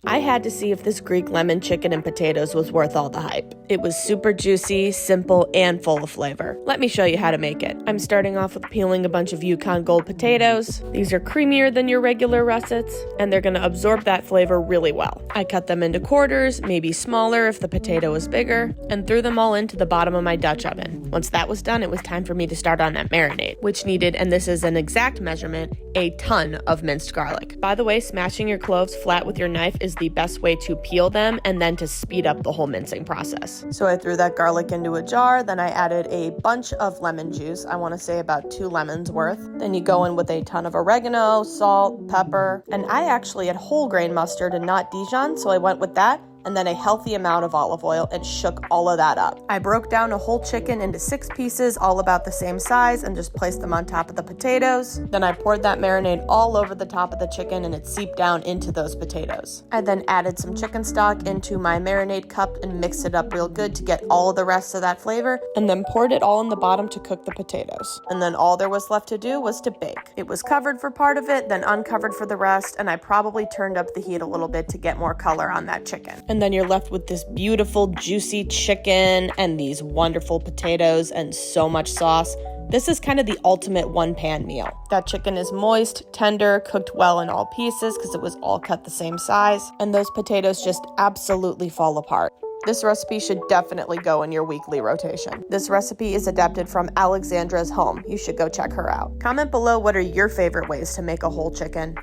I had to see if this Greek lemon chicken and potatoes was worth all the hype. It was super juicy, simple, and full of flavor. Let me show you how to make it. I'm starting off with peeling a bunch of Yukon Gold potatoes. These are creamier than your regular russets, and they're gonna absorb that flavor really well. I cut them into quarters, maybe smaller if the potato was bigger, and threw them all into the bottom of my Dutch oven. Once that was done, it was time for me to start on that marinade, which needed, and this is an exact measurement, a ton of minced garlic. By the way, smashing your cloves flat with your knife is the best way to peel them and then to speed up the whole mincing process. So I threw that garlic into a jar, then I added a bunch of lemon juice. I want to say about 2 lemons worth. Then you go in with a ton of oregano, salt, pepper, and I actually had whole grain mustard and not Dijon, so I went with that. And then a healthy amount of olive oil and shook all of that up. I broke down a whole chicken into 6 pieces, all about the same size, and just placed them on top of the potatoes. Then I poured that marinade all over the top of the chicken and it seeped down into those potatoes. I then added some chicken stock into my marinade cup and mixed it up real good to get all of the rest of that flavor, and then poured it all in the bottom to cook the potatoes. And then all there was left to do was to bake. It was covered for part of it, then uncovered for the rest, and I probably turned up the heat a little bit to get more color on that chicken. And then you're left with this beautiful, juicy chicken and these wonderful potatoes and so much sauce. This is kind of the ultimate one-pan meal. That chicken is moist, tender, cooked well in all pieces because it was all cut the same size, and those potatoes just absolutely fall apart. This recipe should definitely go in your weekly rotation. This recipe is adapted from Alexandra's Home. You should go check her out. Comment below what are your favorite ways to make a whole chicken.